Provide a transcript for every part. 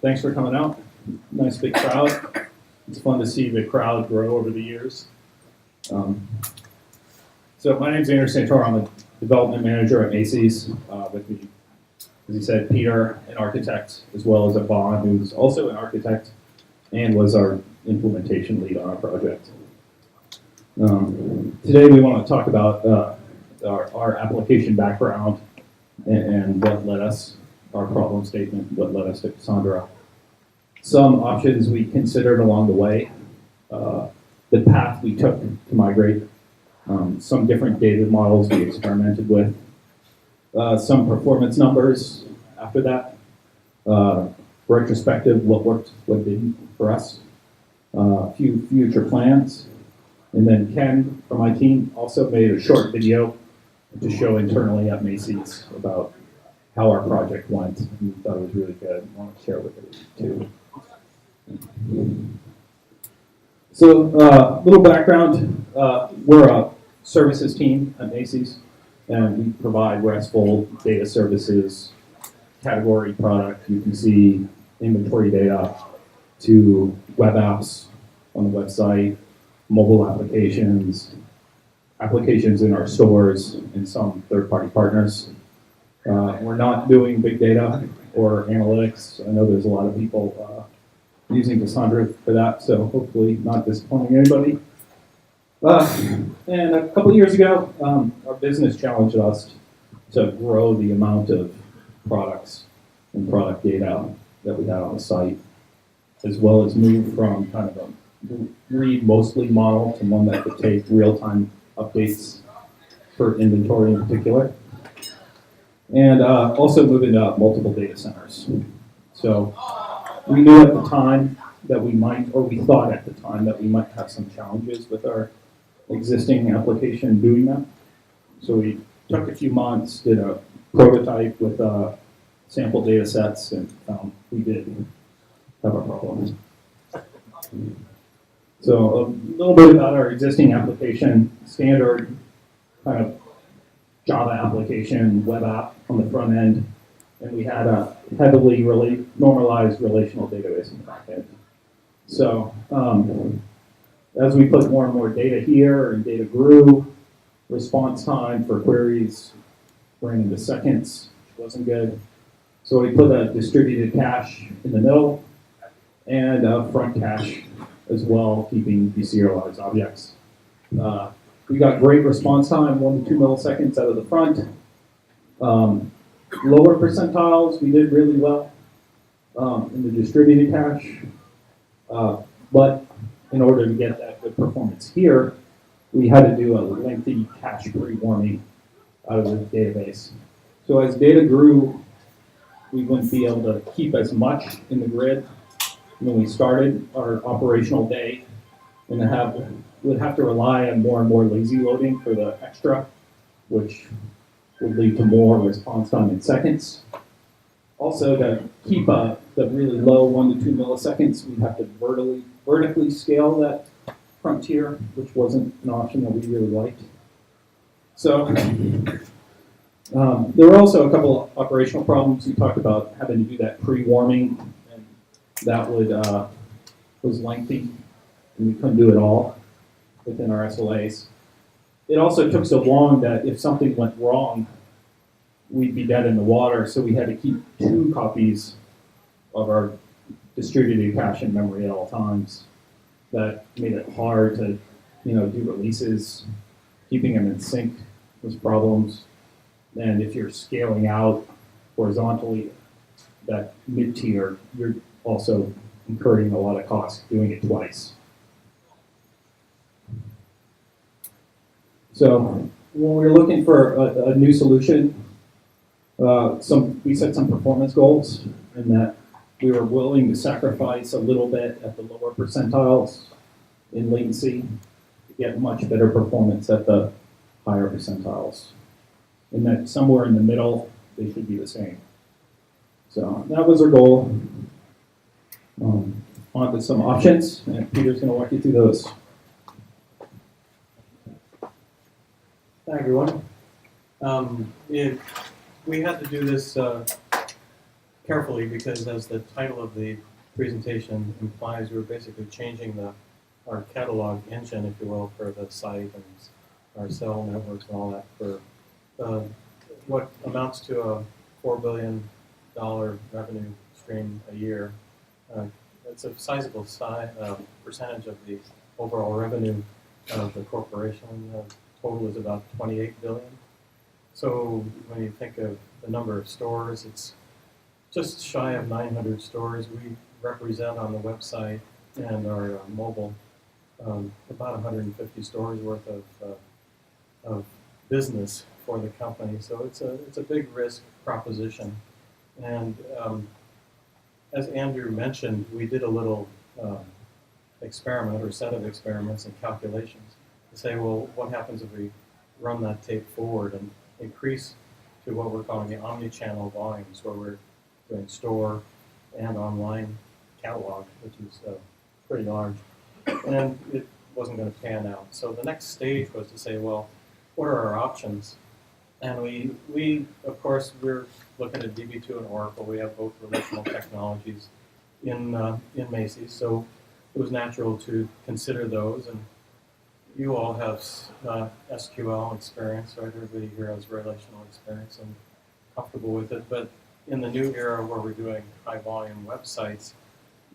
Thanks for coming out. Nice big crowd. It's fun to see the crowd grow over the years. So my name is Andrew Santoro. I'm a development manager at Macy's. With me, as he said, Peter, an architect, as well as Yvonne, who's also an architect and was our implementation lead on our project. Today we want to talk about our application background and what led us, our problem statement, what led us to Cassandra. Some options we considered along the way, the path we took to migrate, some different data models we experimented with, some performance numbers after that, retrospective, what worked, what didn't for us, a few future plans, and then Ken from my team also made a short video to show internally at Macy's about how our project went, and we thought it was really good. I want to share with you too. So, little background, we're a services team at Macy's, and we provide RESTful data services, category product. You can see inventory data to web apps on the website, mobile applications, applications in our stores, and some third-party partners. We're not doing big data or analytics. I know there's a lot of people using Cassandra for that, so hopefully not disappointing anybody. And a couple of years ago, our business challenged us to grow the amount of products and product data that we had on the site, as well as move from kind of a read mostly model to one that could take real-time updates for inventory in particular. And also move into multiple data centers. So we knew at the time that we might, or we thought at the time that we might have some challenges with our existing application doing that. So we took a few months, did a prototype with sample data sets, and found we did have a problem. So a little bit about our existing application, standard kind of Java application, web app on the front end, and we had a heavily normalized relational database in the back end. So as we put more and more data here and data grew, response time for queries ran into seconds, which wasn't good. So we put a distributed cache in the middle and a front cache as well, keeping deserialized objects. We got great response time, 1 to 2 milliseconds out of the front. Lower percentiles, we did really well in the distributed cache. But in order to get that good performance here, we had to do a lengthy cache pre-warming out of the database. So as data grew, we wouldn't be able to keep as much in the grid when we started our operational day, and would have to rely on more and more lazy loading for the extra, which would lead to more response time in seconds. Also, to keep the really low 1 to 2 milliseconds, we'd have to vertically scale that frontier, which wasn't an option that we really liked. So there were also a couple of operational problems. We talked about having to do that pre-warming, and that was lengthy, and we couldn't do it all within our SLAs. It also took so long that if something went wrong, we'd be dead in the water, so we had to keep 2 copies of our distributed cache in memory at all times. That made it hard to, do releases. Keeping them in sync was problems. And if you're scaling out horizontally, that mid-tier, you're also incurring a lot of costs doing it twice. So when we were looking for a new solution, we set some performance goals, in that we were willing to sacrifice a little bit at the lower percentiles in latency to get much better performance at the higher percentiles. And that somewhere in the middle, they should be the same. So that was our goal. On to some options, and Peter's going to walk you through those. Hi, everyone. We had to do this carefully because, as the title of the presentation implies, we're basically changing our catalog engine, if you will, for the site and our cell networks and all that for what amounts to a $4 billion revenue stream a year. It's a sizable percentage of the overall revenue of the corporation. The total is about $28 billion. So when you think of the number of stores, it's just shy of 900 stores we represent on the website and our mobile, about 150 stores worth of business for the company. So it's a big risk proposition. And as Andrew mentioned, we did a little experiment or set of experiments and calculations to say, well, what happens if we run that tape forward and increase to what we're calling the omni-channel volumes, where we're doing store and online catalog, which is pretty large. And it wasn't going to pan out. So the next stage was to say, well, what are our options? And we of course, we're looking at DB2 and Oracle. We have both relational technologies in Macy, so it was natural to consider those. And you all have SQL experience, right? Everybody here has relational experience and comfortable with it. But in the new era where we're doing high-volume websites,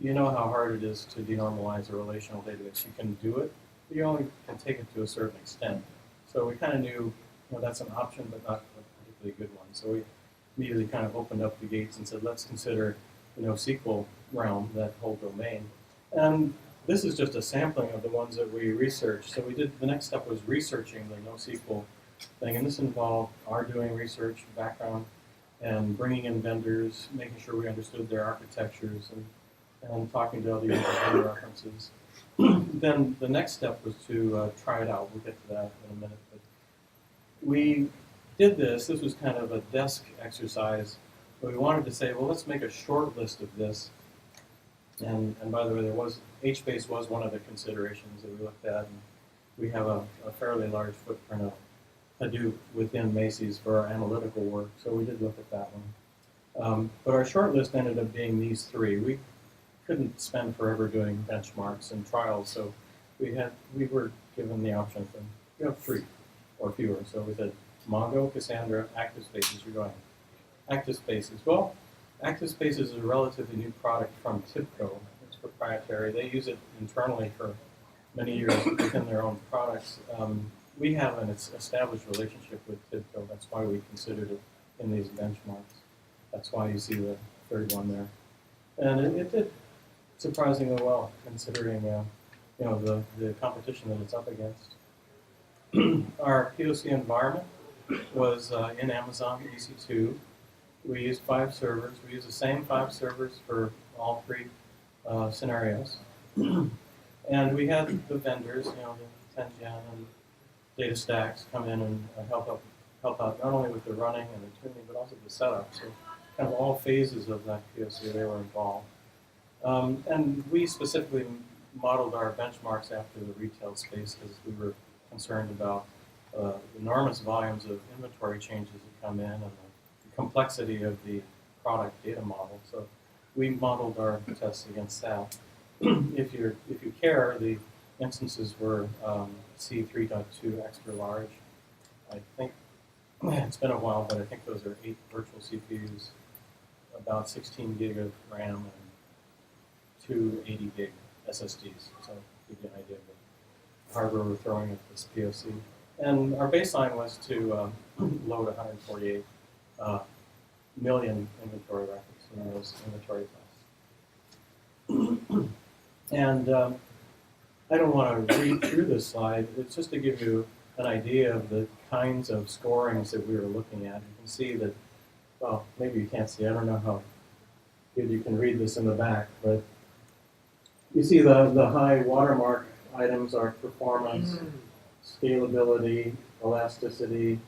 you know how hard it is to denormalize a relational database. You can do it, but you only can take it to a certain extent. So we kind of knew, that's an option, but not a particularly good one. So we immediately kind of opened up the gates and said, let's consider the NoSQL realm, that whole domain. And this is just a sampling of the ones that we researched. So the next step was researching the NoSQL thing, and this involved our doing research, background, and bringing in vendors, making sure we understood their architectures, and talking to other vendor references. Then the next step was to try it out. We'll get to that in a minute. But we did this. This was kind of a desk exercise. But we wanted to say, well, let's make a short list of this. And by the way, HBase was one of the considerations that we looked at. And we have a fairly large footprint of Hadoop within Macy's for our analytical work. So we did look at that one. But our short list ended up being these three. We couldn't spend forever doing benchmarks and trials, so we were given the option for three or fewer. So we said Mongo, Cassandra, Active Spaces. You're going Active Spaces. Well, Active Spaces is a relatively new product from TIBCO. It's proprietary. They use it internally for many years within their own products. We have an established relationship with TIBCO. That's why we considered it in these benchmarks. That's why you see the third one there. And it did surprisingly well, considering the competition that it's up against. Our POC environment was in Amazon EC2. We used 5 servers. We used the same 5 servers for all 3 scenarios. And we had the vendors, the 10gen and DataStax come in and help out not only with the running and the tuning, but also the setup. So kind of all phases of that POC, they were involved. And we specifically modeled our benchmarks after the retail space because we were concerned about enormous volumes of inventory changes that come in and the complexity of the product data model. So we modeled our tests against that. If you care, the instances were C3.2 extra large. I think it's been a while, but I think those are 8 virtual CPUs, about 16 gig of RAM, and 2 80 gig SSDs. So give you an idea of the hardware we're throwing at this POC. And our baseline was to load 148 million inventory records in those inventory classes. And I don't want to read through this slide. It's just to give you an idea of the kinds of scorings that we were looking at. You can see that, well, maybe you can't see. I don't know how good you can read this in the back, but you see the high watermark items are performance, scalability, elasticity,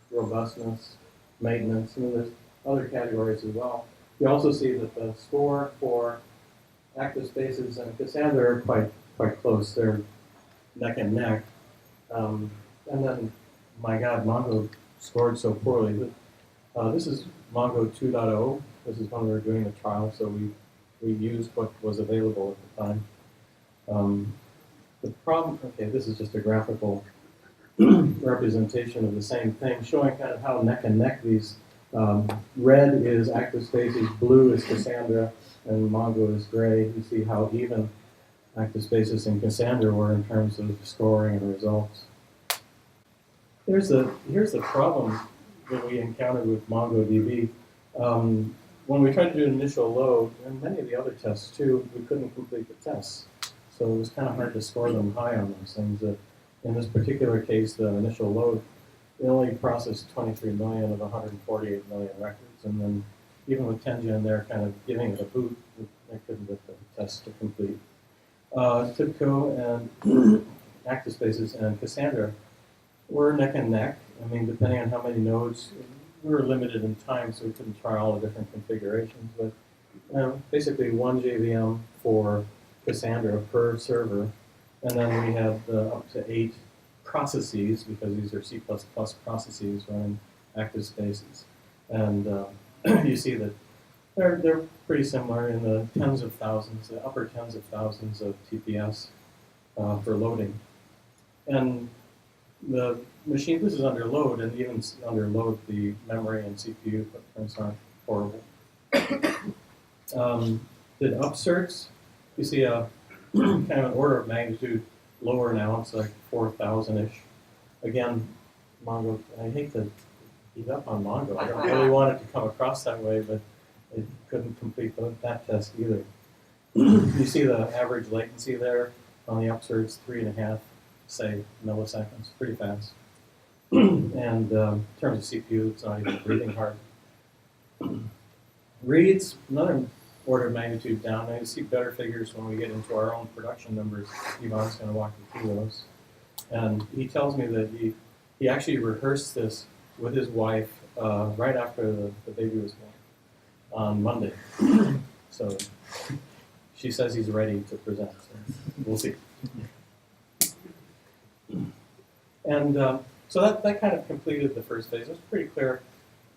robustness, maintenance, and there's other categories as well. You also see that the score for Active Spaces and Cassandra are quite close. They're neck and neck. And then, my God, Mongo scored so poorly. This is Mongo 2.0. This is when we were doing the trial, so we used what was available at the time. The problem, okay, this is just a graphical representation of the same thing, showing kind of how neck and neck these, red is active spaces, blue is Cassandra, and Mongo is gray. You see how even active spaces in Cassandra were in terms of scoring and results. Here's the problem that we encountered with MongoDB. When we tried to do an initial load, and many of the other tests too, we couldn't complete the tests. So it was kind of hard to score them high on those things. In this particular case, the initial load, it only processed 23 million of 148 million records, and then even with 10gen there kind of giving it a boot, they couldn't get the test to complete. TIBCO and active spaces and Cassandra were neck and neck. I mean, depending on how many nodes, we were limited in time, so we couldn't try all the different configurations. But basically, 1 JVM for Cassandra per server, and then we had up to 8 processes, because these are C++ processes running active spaces. And you see that they're pretty similar in the tens of thousands, the upper tens of thousands of TPS for loading. And the machine, this is under load, and even under load, the memory and CPU footprints aren't horrible. Did upserts, you see a kind of an order of magnitude lower now, it's like 4,000-ish. Again, Mongo, I hate to beat up on Mongo. I don't really want it to come across that way, but it couldn't complete that test either. You see the average latency there on the upserts, 3.5, say, milliseconds, pretty fast. And in terms of CPU, it's not even breathing hard. Reads, another order of magnitude down. Now you see better figures when we get into our own production numbers. Ivan's going to walk you through those. And he tells me that he actually rehearsed this with his wife right after the baby was born on Monday. So she says he's ready to present. So we'll see. And so that kind of completed the first phase. It was pretty clear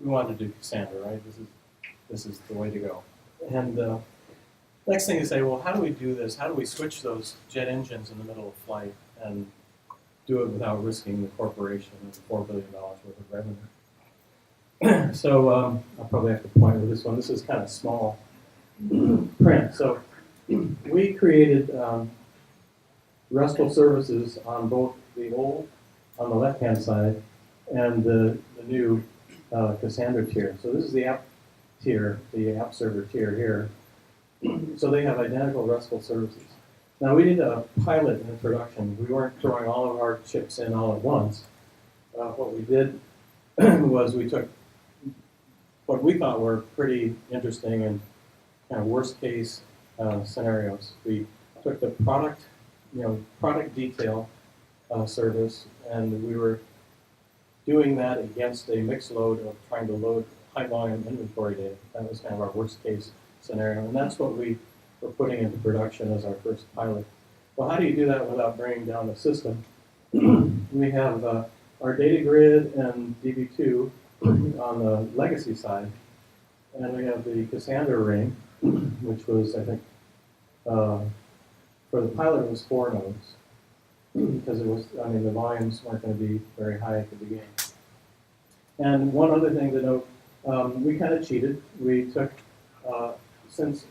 we wanted to do Cassandra, right? This is the way to go. And next thing is say, well, how do we do this? How do we switch those jet engines in the middle of flight and do it without risking the corporation of $4 billion worth of revenue? So I'll probably have to point with this one. This is kind of small print. So we created RESTful services on both the old, on the left-hand side, and the new Cassandra tier. So this is the app tier, the app server tier here. So they have identical RESTful services. Now we did a pilot in production. We weren't throwing all of our chips in all at once. What we did was we took what we thought were pretty interesting and kind of worst case scenarios. We took the product detail service, and we were doing that against a mixed load of trying to load high volume inventory data. That was kind of our worst case scenario, and that's what we were putting into production as our first pilot. Well, how do you do that without bringing down the system? We have our data grid and DB2 on the legacy side, and we have the Cassandra ring, which was, I think, for the pilot it was 4 nodes, because it was, I mean, the volumes weren't going to be very high at the beginning. And one other thing to note, we kind of cheated. We took, since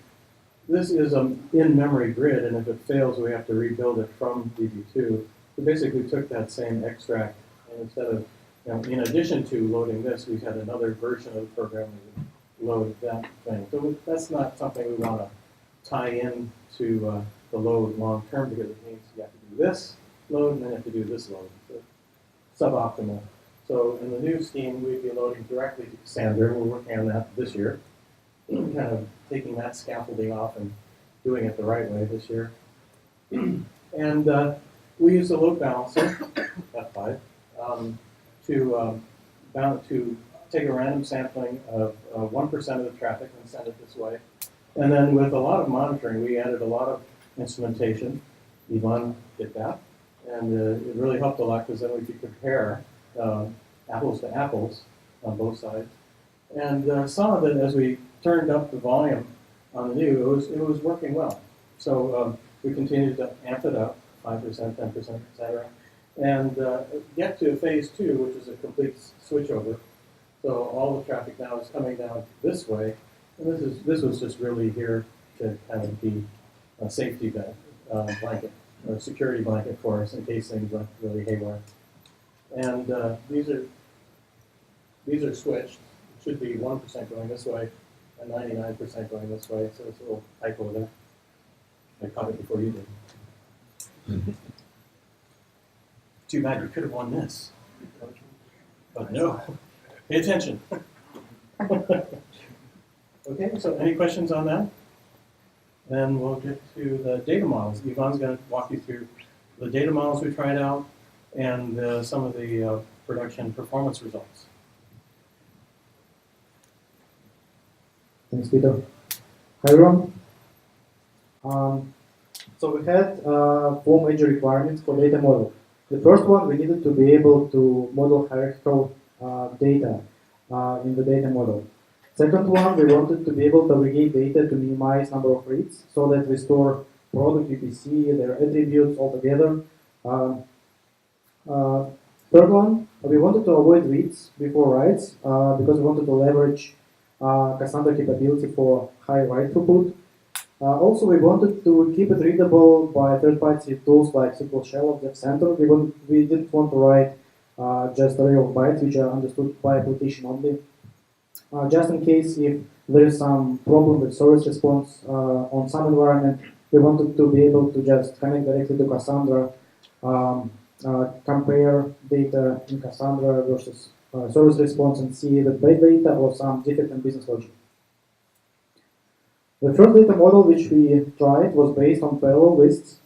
this is an in-memory grid, and if it fails, we have to rebuild it from DB2. We basically took that same extract, and instead of, in addition to loading this, we had another version of the program that would load that thing. So that's not something we want to tie in to the load long term, because it means you have to do this load and then you have to do this load. So suboptimal. So in the new scheme, we'd be loading directly to Cassandra. We're working on that this year, kind of taking that scaffolding off and doing it the right way this year. And we use the load balancer, F5, to take a random sampling of 1% of the traffic and send it this way. And then with a lot of monitoring, we added a lot of instrumentation. Ivan did that. And it really helped a lot, because then we could compare apples to apples on both sides. and saw that as we turned up the volume on the new, it was working well. So we continued to amp it up, 5%, 10%, et cetera, and get to phase 2, which is a complete switchover. So all the traffic now is coming down this way, and this was just really here to kind of be a safety blanket or a security blanket for us in case things went really haywire. And these are switched. It should be 1% going this way and 99% going this way. So it's a little typo there. I caught it before you did. Too bad you could have won this. But no. Pay attention. Okay, so any questions on that? Then we'll get to the data models. Yvonne's going to walk you through the data models we tried out and some of the production performance results. Thanks, Peter. Hi, everyone. So we had 4 major requirements for data model. The first one, we needed to be able to model hierarchical data in the data model. Second one, we wanted to be able to aggregate data to minimize number of reads so that we store product, UPC, their attributes all together. Third one, we wanted to avoid reads before writes because we wanted to leverage Cassandra capability for high write throughput. Also, we wanted to keep it readable by third-party tools like SQL Shell or Santoro. We didn't want to write just array of bytes which are understood by application only. Just in case if there is some problem with service response on some environment, we wanted to be able to just connect directly to Cassandra, compare data in Cassandra versus service response and see the bad data or some defect in business logic. The first data model which we tried was based on parallel lists.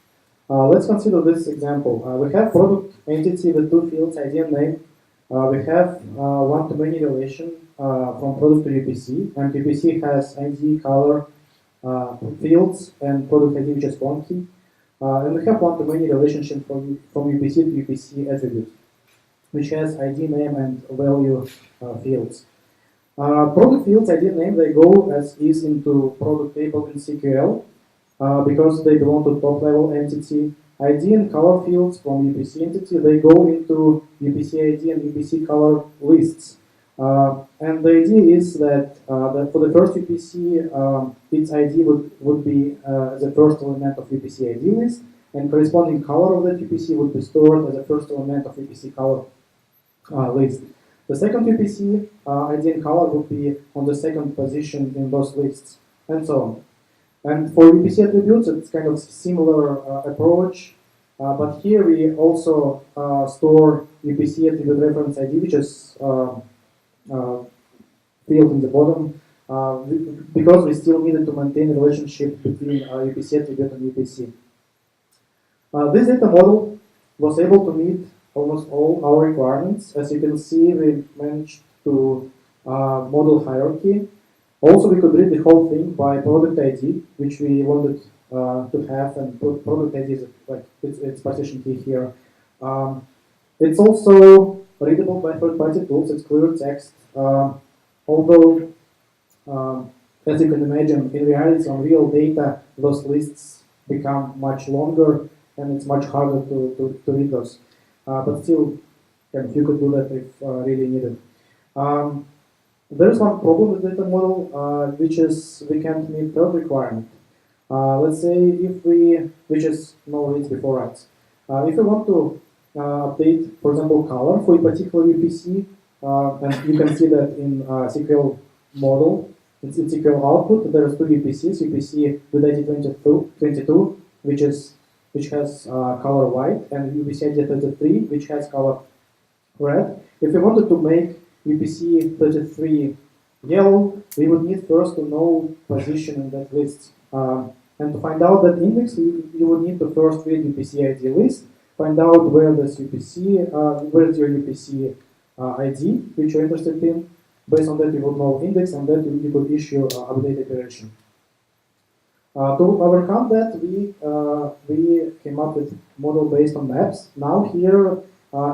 Let's consider this example. We have product entity with 2 fields, ID and name. We have one-to-many relation from product to UPC, and UPC has ID, color fields, and product ID which is one key. And we have one-to-many relationship from UPC to UPC attribute, which has ID, name, and value fields. Product fields, ID, and name, they go as is into product table in SQL because they belong to top-level entity. ID and color fields from UPC entity, they go into UPC ID and UPC color lists. And the idea is that, for the first UPC, its ID would be the first element of UPC ID list, and corresponding color of that UPC would be stored as the first element of UPC color list. The second UPC ID and color would be on the second position in those lists, and so on. And for UPC attributes, it's kind of similar approach, but here we also store UPC attribute reference ID, which is field in the bottom, because we still needed to maintain a relationship between UPC attribute and UPC. This data model was able to meet almost all our requirements. As you can see, we managed to model hierarchy. Also, we could read the whole thing by product ID, which we wanted to have, and product ID is like it's partition key here. It's also readable by third-party tools. It's clear text. Although, as you can imagine, in reality, on real data, those lists become much longer, and it's much harder to read those. But still, you could do that if really needed. There's one problem with data model, which is we can't meet third requirement. Let's say which is no reads before writes. If we want to update, for example, color for a particular UPC, and you can see that in SQL model, in SQL output, there's 2 UPCs, UPC with ID 22, which has color white, and UPC ID 33, which has color red. If we wanted to make UPC 33 yellow, we would need first to know position in that list. And to find out that index, you would need to first read UPC ID list, find out where this UPC, where's your UPC ID, which you're interested in. Based on that, you would know index, and then you could issue update operation. To overcome that, we came up with model based on maps. Now here,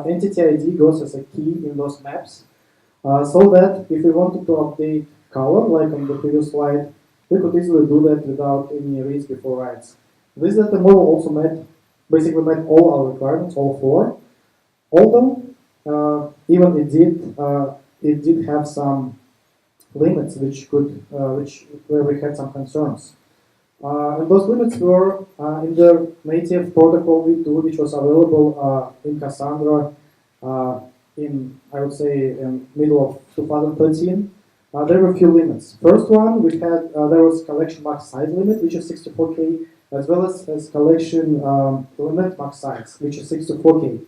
entity ID goes as a key in those maps. So that if we wanted to update color, like on the previous slide, we could easily do that without any reads before writes. This data model also basically met all our requirements, all four. Although even it did have some limits where we had some concerns. And those limits were in the native protocol v2, which was available in Cassandra in, I would say, in middle of 2013. There were a few limits. First one, there was collection max size limit, which is 64K, as well as collection limit max size, which is 64K.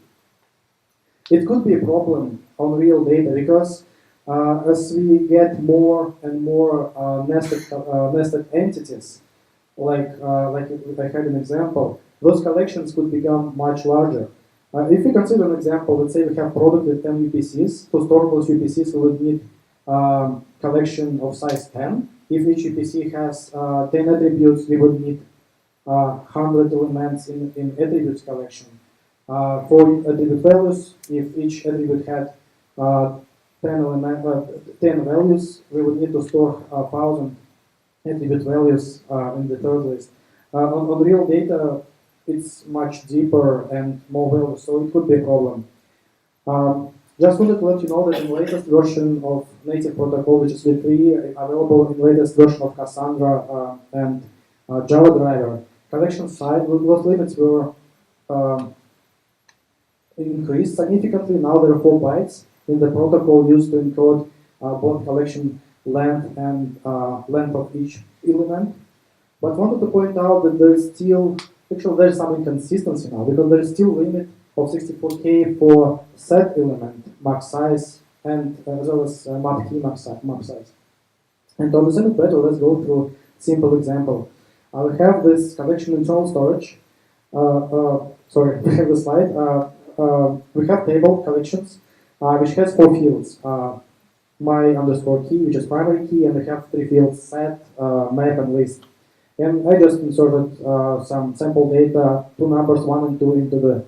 It could be a problem on real data because as we get more and more nested entities, like I had an example, those collections could become much larger. If we consider an example, let's say we have product with 10 UPCs. To store those UPCs, we would need collection of size 10. If each UPC has 10 attributes, we would need 100 elements in attributes collection. For attribute values, if each attribute had 10 values, we would need to store 1,000 attribute values in the third list. On real data, it's much deeper and more values, so it could be a problem. Just wanted to let you know that in the latest version of native protocol, which is v3, available in the latest version of Cassandra and Java driver, collection size, those limits were increased significantly. Now there are 4 bytes in the protocol used to encode both collection length and length of each element. But wanted to point out that there's some inconsistency now, because there is still a limit of 64K for set element max size and as well as map key map size. And to understand it better, let's go through a simple example. We have this collection internal storage. Sorry, we have the slide. We have table collections, which has 4 fields. My underscore key, which is primary key, and we have 3 fields: set, map, and list. And I just inserted some sample data, 2 numbers, 1 and 2, into the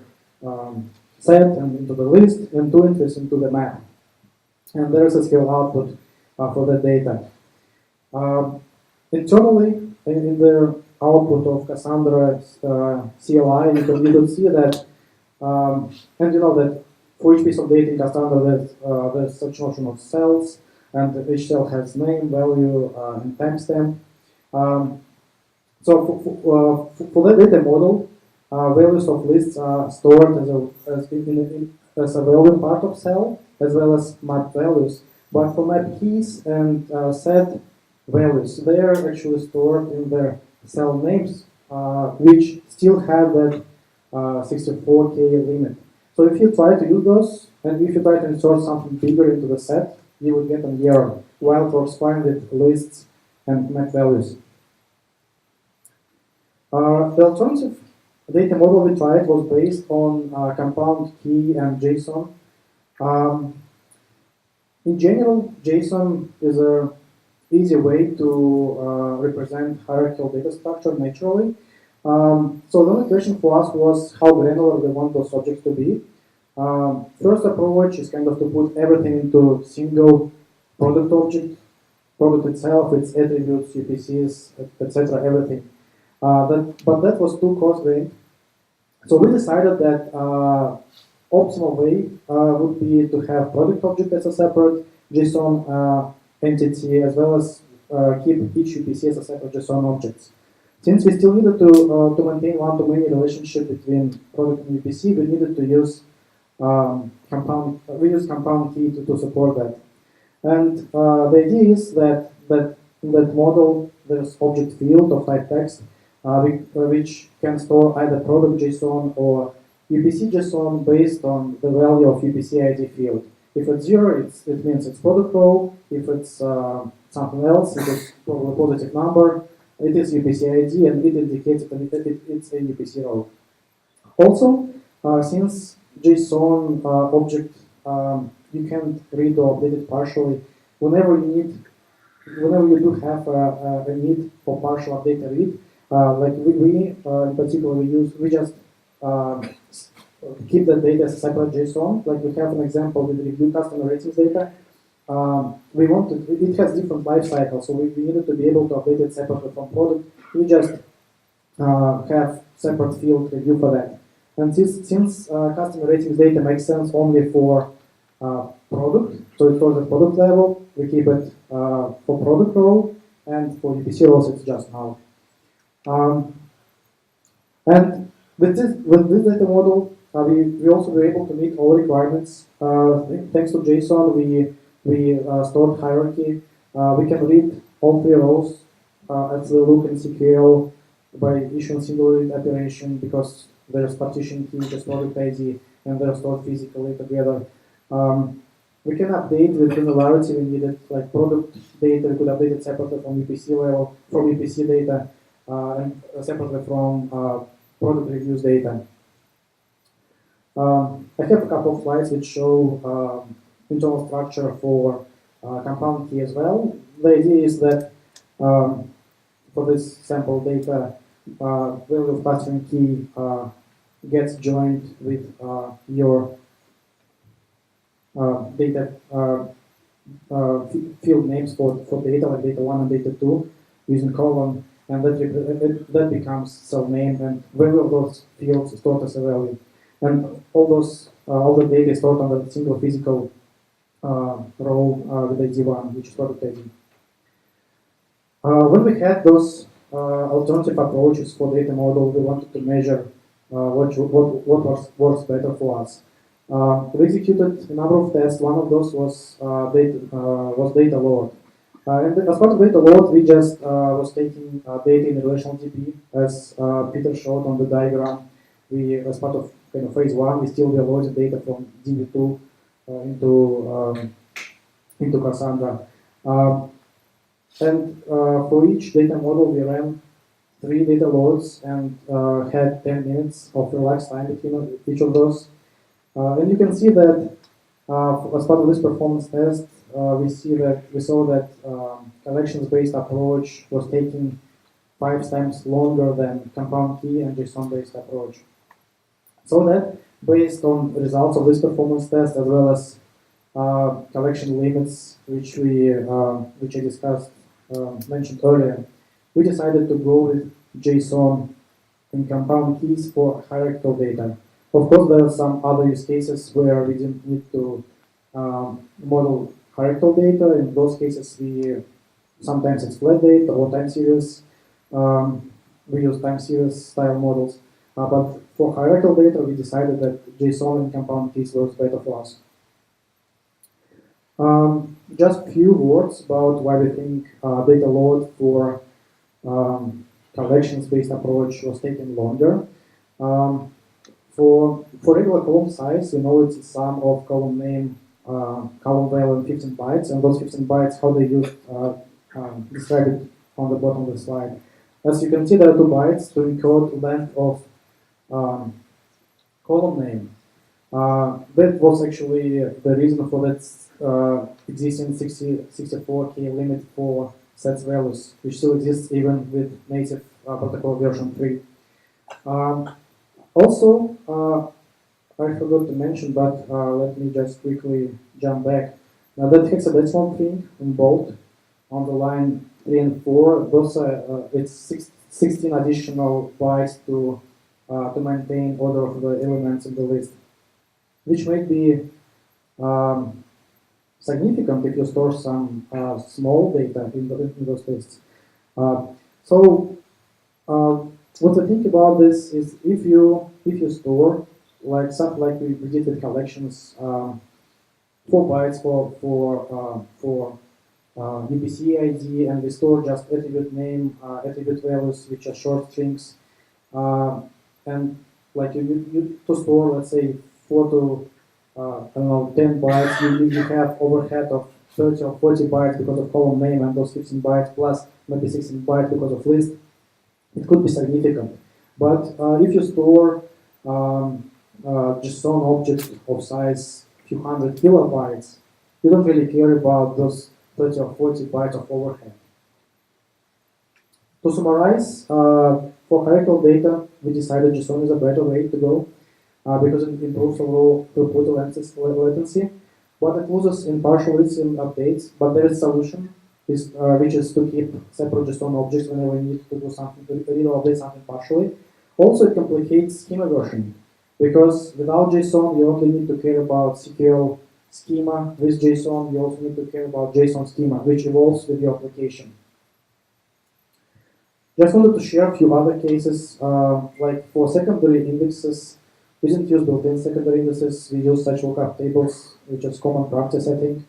set and into the list, and 2 entries into the map. And there's a scale output for that data. Internally, in the output of Cassandra CLI, you could see that, and you know that for each piece of data in Cassandra, there's such notion of cells, and each cell has name, value, and timestamp. So for that data model, values of lists are stored as a value part of cell, as well as map values. But for map keys and set values, they are actually stored in their cell names, which still have that 64K limit. So if you try to use those, and if you try to insert something bigger into the set, you will get an error, while it works fine with lists and map values. The alternative data model we tried was based on compound key and JSON. In general, JSON is an easy way to represent hierarchical data structure naturally. So the only question for us was how granular we want those objects to be. First approach is kind of to put everything into single product object, product itself, its attributes, UPCs, etc., everything. But that was too coarse-grained. So we decided that optimal way would be to have product object as a separate JSON entity, as well as keep each UPC as a separate JSON object. Since we still needed to maintain one-to-many relationship between product and UPC, we needed to use compound key to support that. And the idea is that in that model there's object field of type text, which can store either product JSON or UPC JSON based on the value of UPC ID field. If it's 0, it means it's product row. If it's something else, if it's a positive number, it is UPC ID, and it indicates that it's a UPC row. Also, since JSON object you can read or update it partially, whenever you do have a need for partial update and read, like we in particular we just keep the data as a separate JSON. Like we have an example with review customer ratings data. we wanted, it has different life cycles, so we needed to be able to update it separately from product. We just have separate field review for that. And since customer ratings data makes sense only for product, so it's for the product level, we keep it for product role, and for UPC roles it's just null. And with this data model, we also were able to meet all requirements. Thanks to JSON, we stored hierarchy. We can read all 3 rows as we look in SQL by issuing single read operation because there's partition key, the stored ID, and they're stored physically together. We can update with granularity we needed, like product data, we could update it separately from UPC level, from UPC data, and separately from product reviews data. I have a couple of slides which show internal structure for compound key as well. The idea is that for this sample data, value of clustering key gets joined with your data field names for data, like data 1 and data 2, using column, and that becomes cell name, and value of those fields is stored as a value. And all the data is stored under a single physical row with ID 1, which is product ID. When we had those alternative approaches for data model, we wanted to measure what works better for us. We executed a number of tests. One of those was data load. And as part of data load, we just was taking data in a relational DB, as Peter showed on the diagram. We, as part of kind of phase 1, we still were loading data from DB2 into Cassandra. And for each data model, we ran 3 data loads and had 10 minutes of relaxed time between each of those. And you can see that as part of this performance test, we saw that collections-based approach was taking 5 times longer than compound key and JSON-based approach. So that, based on results of this performance test as well as collection limits, which I discussed, mentioned earlier, we decided to go with JSON and compound keys for hierarchical data. Of course, there are some other use cases where we didn't need to model hierarchical data. In those cases, sometimes it's flat data or time series. We use time series style models. But for hierarchical data, we decided that JSON and compound keys works better for us. Just a few words about why we think data load for collections-based approach was taking longer. For regular column size, you know it's the sum of column name, column value, and 15 bytes, and those 15 bytes, how they used, described on the bottom of the slide. As you can see, there are 2 bytes to encode length of column name. That was actually the reason for that existing 64K limit for sets values, which still exists even with native protocol version 3. Also, I forgot to mention, but let me just quickly jump back. Now that hexadecimal string in bold on the line 3 and 4, those it's 16 additional bytes to maintain order of the elements in the list, which might be significant if you store some small data in those lists. So what I think about this is if you store like something like we did with collections, 4 bytes for UPC ID, and we store just attribute name, attribute values, which are short strings, and like you to store, let's say 4 to I don't know, 10 bytes, you have overhead of 30 or 40 bytes because of column name, and those 15 bytes plus maybe 16 bytes because of list. It could be significant. But if you store just some object of size few hundred kilobytes, you don't really care about those 30 or 40 bytes of overhead. To summarize, for hierarchical data, we decided JSON is a better way to go because it improves overall throughput latency. What it loses in partial reads and updates, but there is a solution, which is to keep separate JSON objects whenever you need to do something, to read or update something partially. Also, it complicates schema versioning, because without JSON, you only need to care about SQL schema. With JSON, you also need to care about JSON schema, which evolves with your application. Just wanted to share a few other cases, like for secondary indexes. We didn't use built-in secondary indices. We use such lookup tables, which is common practice, I think.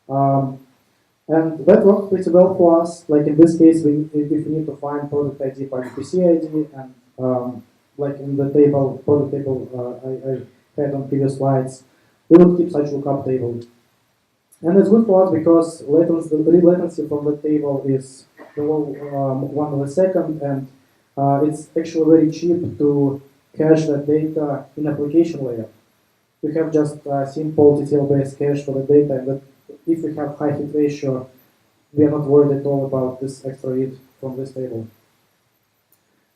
And that worked pretty well for us. Like in this case, if we need to find product ID by UPC ID, and like in the table, product table I had on previous slides, we would keep such lookup table. And it's good for us because the read latency from the table is below 1 millisecond, and it's actually very cheap to cache that data in application layer. We have just a simple TTL-based cache for the data, and that if we have high hit ratio, we are not worried at all about this extra read from this table.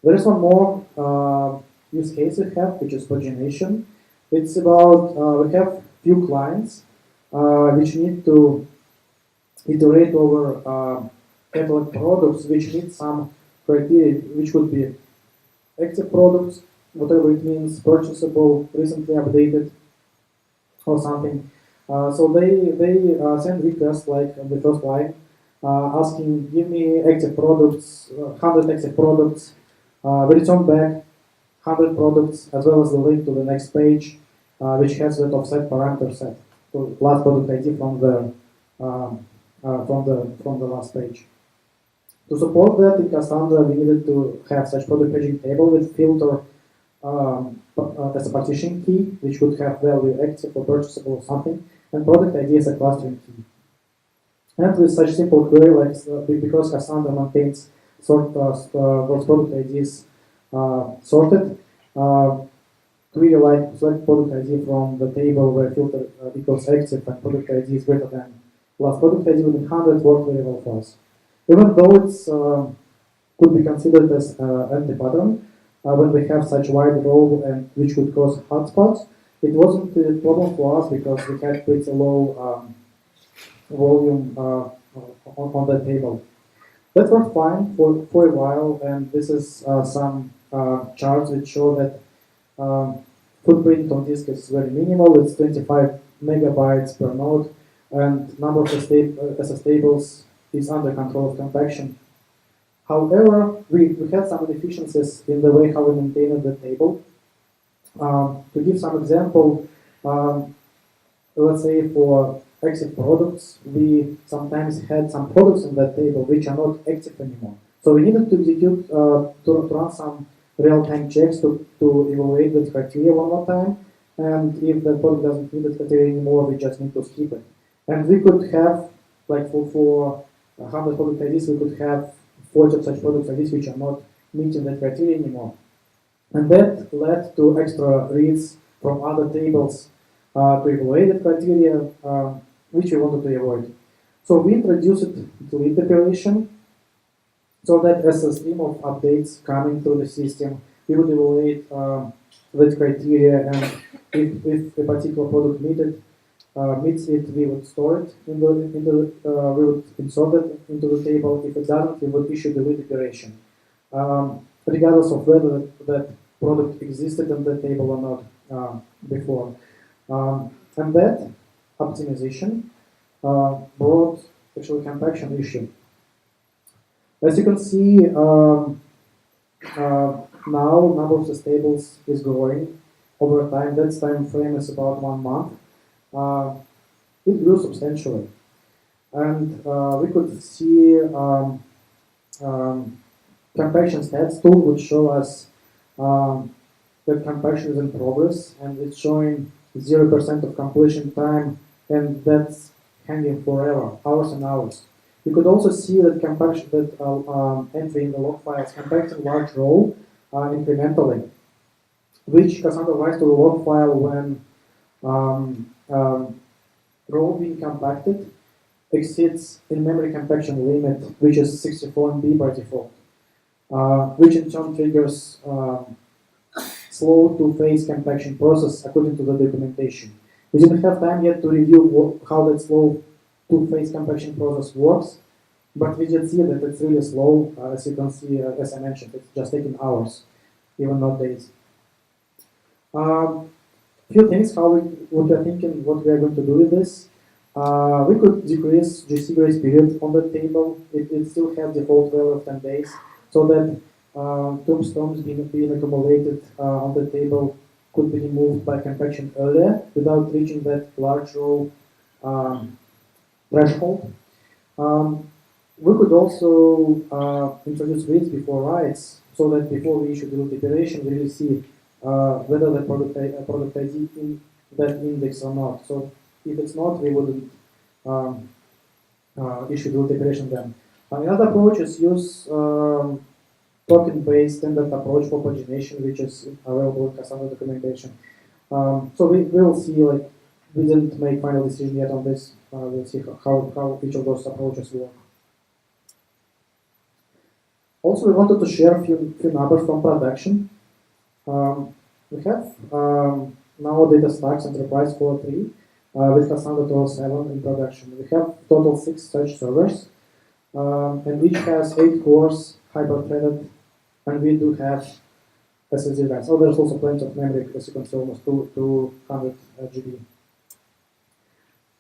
There is one more use case we have, which is pagination. It's about, we have few clients which need to iterate over catalog products which need some criteria, which could be active products, whatever it means, purchasable, recently updated, or something. So they send requests like on the first line, asking, give me active products, 100 active products, we return back 100 products as well as the link to the next page, which has that offset parameter set to last product ID from the last page. To support that in Cassandra, we needed to have such product paging table with filter as a partition key, which would have value active or purchasable or something, and product ID as a clustering key. And with such simple query, like because Cassandra maintains those product IDs sorted, query like select product ID from the table where filter equals active and product ID is greater than last product ID within 100 worked very well for us. Even though it's could be considered as anti-pattern, when we have such wide row and which would cause hotspots, it wasn't a problem for us because we had pretty low volume on the table. That worked fine for a while, and this is some charts which show that footprint on disk is very minimal. It's 25 megabytes per node, and number of SSTables is under control of compaction. However, we had some inefficiencies in the way how we maintained the table. To give some example, let's say for active products, we sometimes had some products in that table which are not active anymore. So we needed to execute, to run some real-time checks to evaluate the criteria one more time. And if the product doesn't meet the criteria anymore, we just need to skip it. And we could have, like for 100 product IDs, we could have 40 such product IDs which are not meeting the criteria anymore. And that led to extra reads from other tables to evaluate the criteria, which we wanted to avoid. So we introduced delete operation, so that as a stream of updates coming through the system, we would evaluate that criteria, and if a particular product meets it, we would store it we would insert it into the table. If it doesn't, we would issue delete operation, regardless of whether that product existed in the table or not before. And that optimization brought actually compaction issue. As you can see, now number of SSTables is growing over time. That time frame is about 1 month. It grew substantially, and we could see compaction stats tool would show us that compaction is in progress, and it's showing 0% of completion time, and that's hanging forever, hours and hours. You could also see that compaction, entry in the log files compacting large row incrementally, which Cassandra writes to the log file when row being compacted exceeds in-memory compaction limit, which is 64 MB by default, which in turn triggers slow two-phase compaction process according to the documentation. We didn't have time yet to review how that slow two-phase compaction process works, but we did see that it's really slow. As you can see, as I mentioned, it's just taking hours, even not days. Few things what we are thinking, what we are going to do with this. We could decrease GC grace period on the table. It still has default value of 10 days, so that tombstones being accumulated on the table could be removed by compaction earlier without reaching that large row threshold. We could also introduce reads before writes, so that before we issue the declaration, we really see whether the product ID in that index or not. So if it's not, we wouldn't issue the declaration then. Another approach is use token-based standard approach for pagination, which is available in Cassandra documentation. So we will see, like, we didn't make final decision yet on this. We'll see how each of those approaches work. Also, we wanted to share a few numbers from production. We have now DataStax Enterprise Core 3 with Cassandra 12.7 in production. We have total 6 such servers, and each has 8 cores, hyper-threaded, and we do have SSD drives. So there's also plenty of memory, as you can see, almost 200 GB.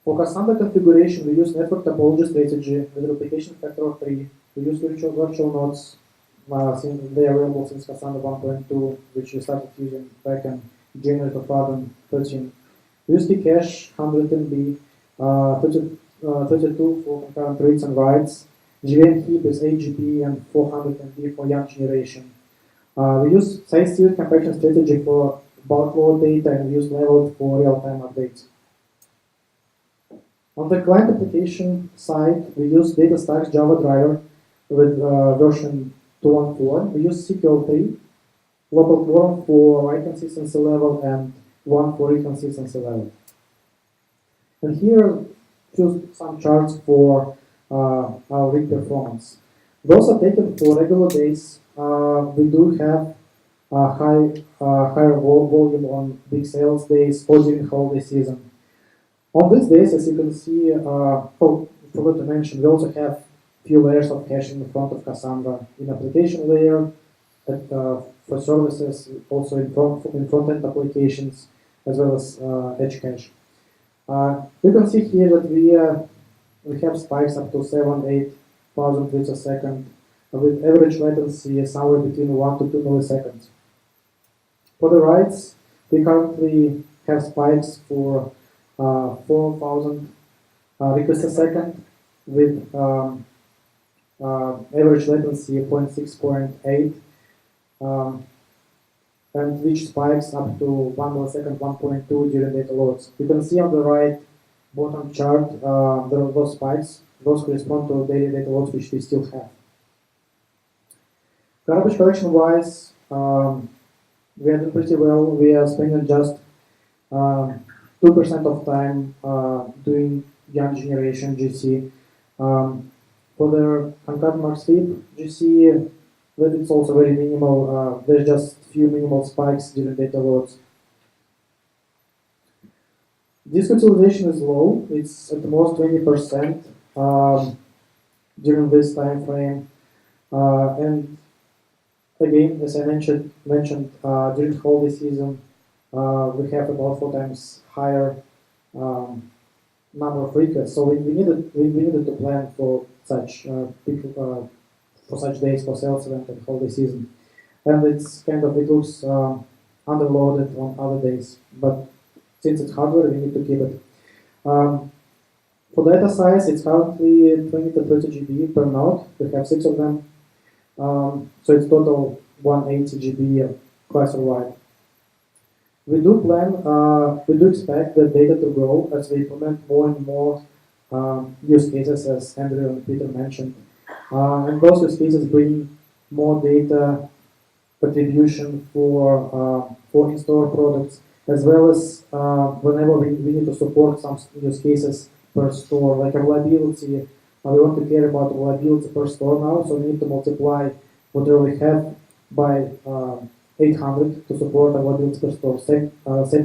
For Cassandra configuration, we use network topology strategy with replication factor of 3. We use virtual nodes. They are available since Cassandra 1.2, which we started using back in January 2013. We use Cache 100 MB, 32 for concurrent reads and writes. JVM heap is 8 GB and 400 MB for young generation. We use size-tiered compaction strategy for bulk load data, and we use leveled for real-time updates. On the client application side, we use DataStax Java driver with version 2.1.4. We use SQL 3, local quorum for write consistency level, and 1 for read consistency level. And here, some charts for our read performance. Those are taken for regular days. We do have higher volume on big sales days or during holiday season. On these days, as you can see, forgot to mention, we also have few layers of caching in front of Cassandra. In application layer, for services, also in front-end applications, as well as edge cache. You can see here that we have spikes up to 7,000-8,000 reads a second, with average latency somewhere between 1 to 2 milliseconds. For the writes, we currently have spikes for 4,000 requests a second, with average latency 0.6, 0.8, and which spikes up to 1 millisecond, 1.2 during data loads. You can see on the right bottom chart those spikes. Those correspond to daily data loads which we still have. Garbage collection wise, we are doing pretty well. We are spending just 2% of time doing young generation GC. For the concurrent mark sweep GC, it's also very minimal. There's just few minimal spikes during data loads. Disk utilization is low. It's at the most 20% during this time frame. And again, as I mentioned during holiday season, we have about 4 times higher number of requests. So we needed to plan for such for such days for sales event and holiday season, and it looks underloaded on other days. But since it's hardware, we need to keep it. For data size, it's currently 20 to 30 GB per node. We have 6 of them, so it's total 180 GB cluster-wide. We do expect the data to grow as we implement more and more use cases, as Andrew and Peter mentioned. And those use cases bring more data attribution for in-store products, as well as whenever we need to support some use cases per store, like availability. We want to care about availability per store now, so we need to multiply whatever we have by 800 to support availability per store. Same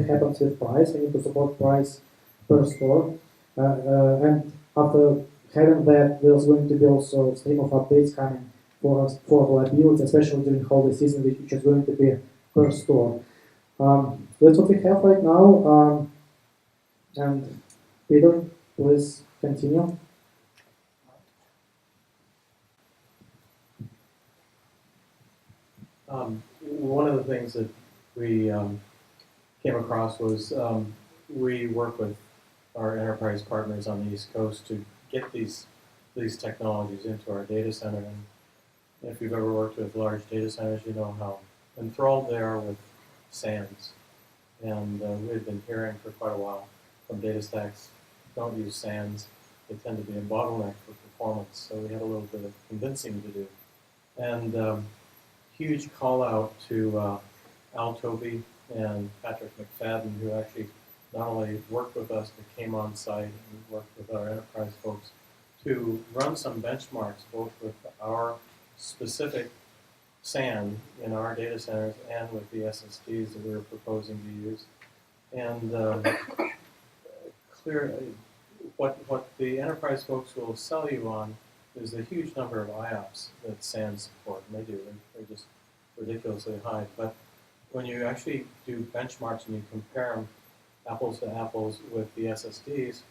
happens with price. We need to support price per store. And after having that, there's going to be also a stream of updates coming for us for availability, especially during holiday season, which is going to be per store. That's what we have right now. And Peter, please continue. One of the things that we came across was we work with our enterprise partners on the East Coast to get these technologies into our data center. And if you've ever worked with large data centers, you know how enthralled they are with SANs. And we've been hearing for quite a while from DataStax, don't use SANs. They tend to be a bottleneck for performance. So we had a little bit of convincing to do. And huge call out to Al Toby and Patrick McFadden, who actually not only worked with us, but came on site and worked with our enterprise folks to run some benchmarks, both with our specific SAN in our data centers and with the SSDs that we were proposing to use. And what the enterprise folks will sell you on is the huge number of IOPS that SAN support, and they do. They're just ridiculously high. But when you actually do benchmarks and you compare them apples to apples with the SSDs,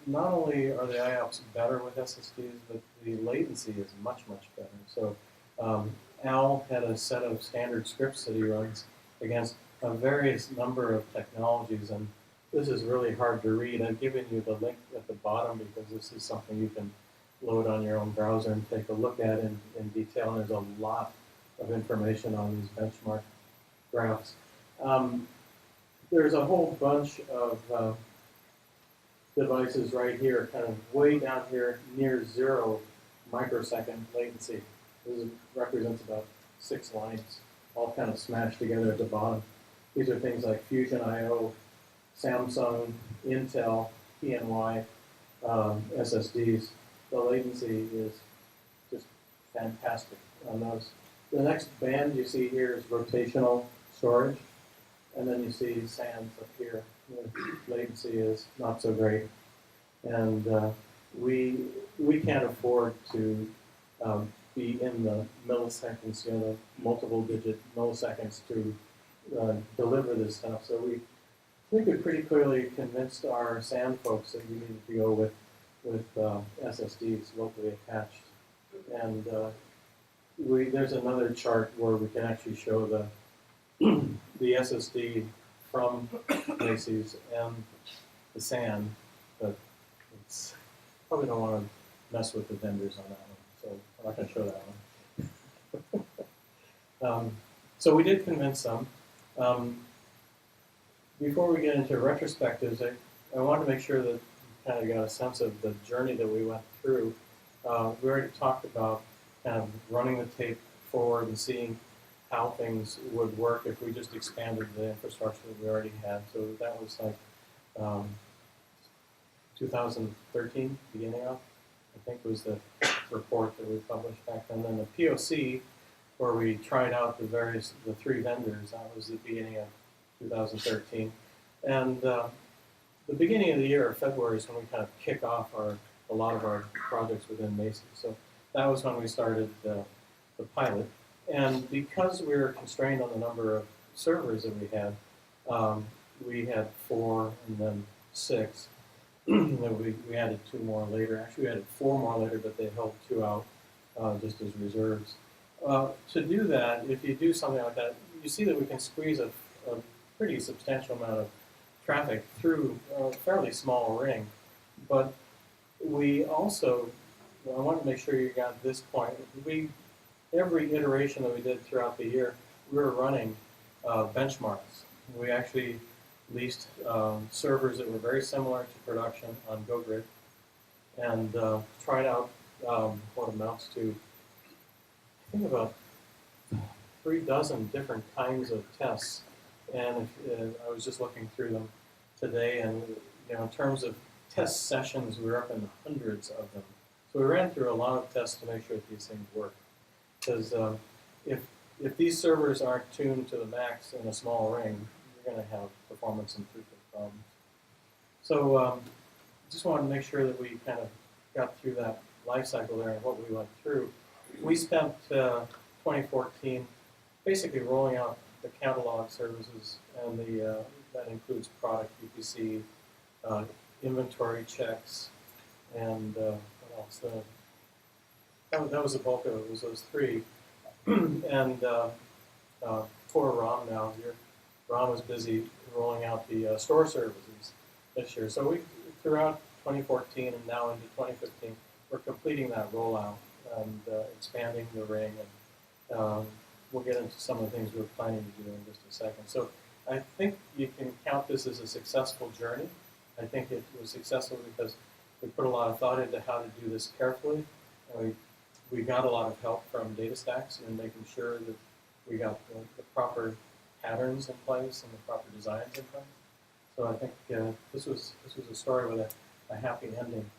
not only are the IOPS better with SSDs, but the latency is much, much better. So Al had a set of standard scripts that he runs against a various number of technologies, and this is really hard to read. I've given you the link at the bottom because this is something you can load on your own browser and take a look at in detail, and there's a lot of information on these benchmark graphs. There's a whole bunch of devices right here, kind of way down here near 0 microsecond latency. This represents about 6 lines, all kind of smashed together at the bottom. These are things like Fusion IO, Samsung, Intel, PNY, SSDs. The latency is just fantastic on those. The next band you see here is rotational storage, and then you see SANs up here. The latency is not so great, and we can't afford to be in the milliseconds, the multiple digit milliseconds to deliver this stuff. So we pretty clearly convinced our SAN folks that we needed to go with SSDs locally attached. And there's another chart where we can actually show the SSD from Macy's and the SAN, but it's probably don't want to mess with the vendors on that one, so I'm not going to show that one. So we did convince them. Before we get into retrospectives, I want to make sure that you kind of got a sense of the journey that we went through. We already talked about kind of running the tape forward and seeing how things would work if we just expanded the infrastructure that we already had. So that was like 2013, beginning of, I think was the report that we published back then. Then the POC, where we tried out the 3 vendors, that was the beginning of 2013. And the beginning of the year, February, is when we kind of kick off a lot of our projects within Macy. So that was when we started the pilot. And because we were constrained on the number of servers that we had 4 and then 6. Then we added 2 more later. Actually, we added 4 more later, but they held 2 out just as reserves. To do that, if you do something like that, you see that we can squeeze a pretty substantial amount of traffic through a fairly small ring. But we also, I want to make sure you got this point. Every iteration that we did throughout the year, we were running benchmarks. We actually leased servers that were very similar to production on GoGrid and tried out what amounts to, I think, about 3 dozen different kinds of tests. And I was just looking through them today, and in terms of test sessions, we were up in the hundreds of them. So we ran through a lot of tests to make sure that these things work. Because if if these servers aren't tuned to the max in a small ring, you're going to have performance and throughput problems. So just wanted to make sure that we kind of got through that life cycle there and what we went through. We spent 2014 basically rolling out the catalog services, and that includes product UPC, inventory checks, and what else? That was the bulk of it. It was those three. And for ROM now, ROM is busy rolling out the store services this year. So we, throughout 2014 and now into 2015, we're completing that rollout and expanding the ring. And we'll get into some of the things we're planning to do in just a second. So I think you can count this as a successful journey. I think it was successful because we put a lot of thought into how to do this carefully. We got a lot of help from DataStax in making sure that we got the proper patterns in place and the proper designs in place. So I think this was a story with a happy ending.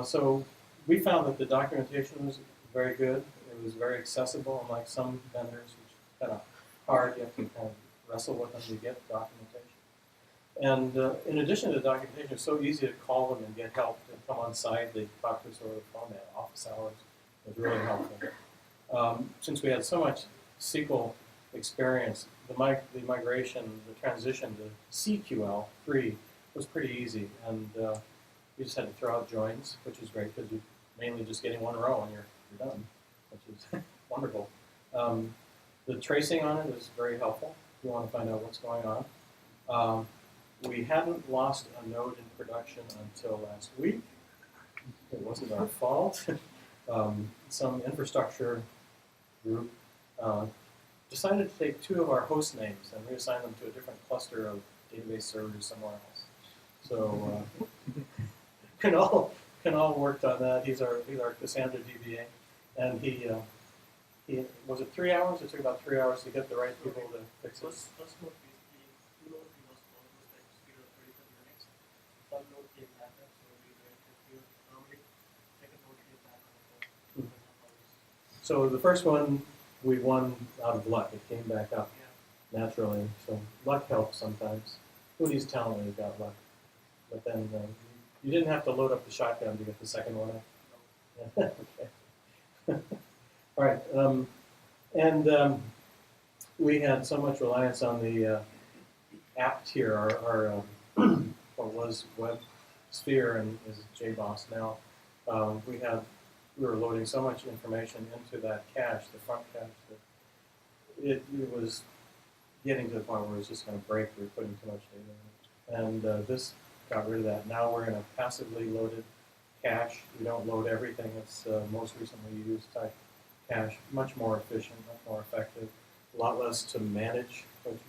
So we found that the documentation was very good. It was very accessible, unlike some vendors, which is kind of hard. You have to kind of wrestle with them to get documentation. And in addition to the documentation, it's so easy to call them and get help and come on site. They talk to us over the phone. They had office hours. It was really helpful. Since we had so much SQL experience, the migration, the transition to CQL3 was pretty easy. And you just had to throw out joins, which is great because you're mainly just getting one row and you're done, which is wonderful. The tracing on it is very helpful if you want to find out what's going on. We hadn't lost a node in production until last week. It wasn't our fault. Some infrastructure group decided to take 2 of our host names and reassign them to a different cluster of database servers somewhere else. So Connolly worked on that. He's our Cassandra DBA, and he was it 3 hours? It took about 3 hours to get the right people to fix it. First node basically, 2 node we lost almost like speed of 35 minutes. One node came back up, so we went to normally second node came back on the So the first one we won out of luck. It came back up Yeah. naturally. So luck helps sometimes. Who needs talent when you've got luck? But then you didn't have to load up the shotgun to get the second one up. Okay. All right. And we had so much reliance on the app tier, our what was WebSphere and is JBoss now. We were loading so much information into that cache, the front cache, that it was getting to the point where it was just going to break. We were putting too much data in it. And this got rid of that. Now we're in a passively loaded cache. We don't load everything. It's most recently used type cache. Much more efficient, much more effective. A lot less to manage, which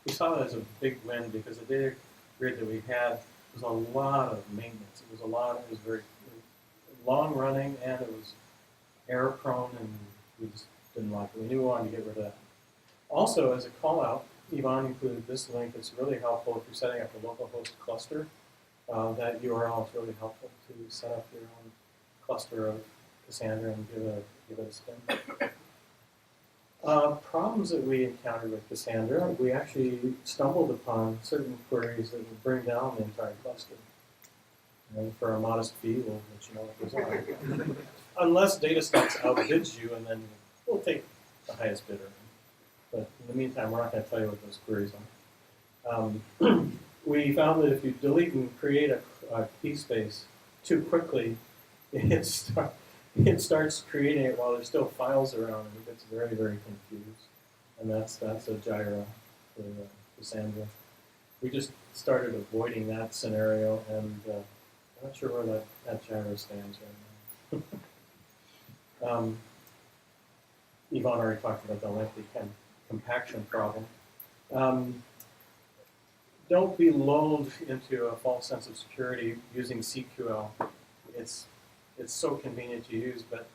we saw that as a big win because the data grid that we had was a lot of maintenance. It was very long running, and it was error prone, and we just didn't like it. We knew we wanted to get rid of that. Also, as a call out, Yvonne included this link. It's really helpful if you're setting up a local host cluster. That URL is really helpful to set up your own cluster of Cassandra and give it a spin. Problems that we encountered with Cassandra, we actually stumbled upon certain queries that would bring down the entire cluster. And for a modest fee, we'll let you know what goes on. Unless DataStax outbids you, and then we'll take the highest bidder. But in the meantime, we're not going to tell you what those queries are. We found that if you delete and create a key space too quickly, it starts creating it while there's still files around, and it gets very, very confused. And that's a gyro for Cassandra. We just started avoiding that scenario, and I'm not sure where that gyro stands right now. Yvonne already talked about the lengthy compaction problem. Don't be lulled into a false sense of security using CQL. It's so convenient to use, but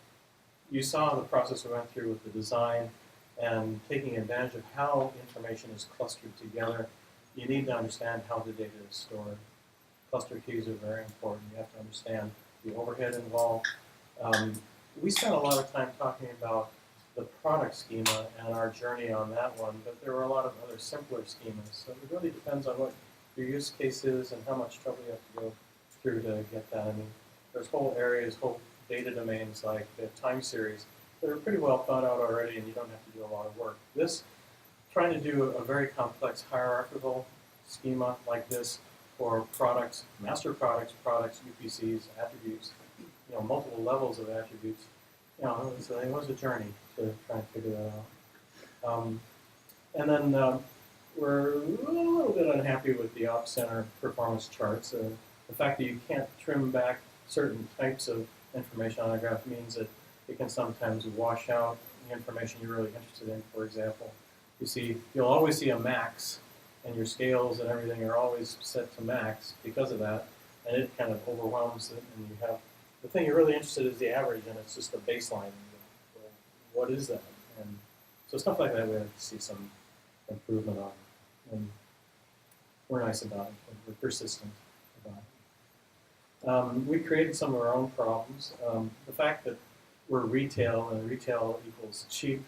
you saw the process we went through with the design and taking advantage of how information is clustered together. You need to understand how the data is stored. Cluster keys are very important. You have to understand the overhead involved. We spent a lot of time talking about the product schema and our journey on that one, but there were a lot of other simpler schemas. So it really depends on what your use case is and how much trouble you have to go through to get that. I mean, there's whole areas, whole data domains like the time series that are pretty well thought out already, and you don't have to do a lot of work. This, trying to do a very complex hierarchical schema like this for products, master products, UPCs, attributes, multiple levels of attributes, it was a journey to try and figure that out. And then we're a little bit unhappy with the Ops Center performance charts. The fact that you can't trim back certain types of information on a graph means that it can sometimes wash out the information you're really interested in. For example, you'll always see a max, and your scales and everything are always set to max because of that, and it kind of overwhelms it, and you have the thing you're really interested in is the average, and it's just a baseline. What is that? And so stuff like that we have to see some improvement on, and we're nice about it. We're persistent about it. We created some of our own problems. The fact that we're retail and retail equals cheap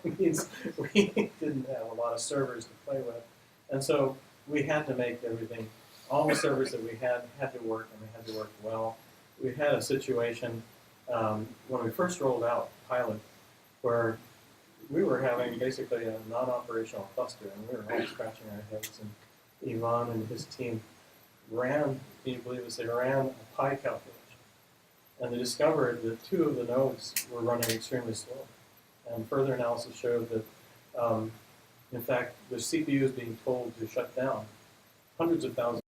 means we didn't have a lot of servers to play with, and so we had to make everything. All the servers that we had to work, and they had to work well. We had a situation when we first rolled out Pilot where we were having basically a non-operational cluster, and we were all scratching our heads. And Yvonne and his team ran, can you believe this, they ran a pi calculation. And they discovered that 2 of the nodes were running extremely slow. And further analysis showed that, in fact, the CPU is being told to shut down hundreds of thousands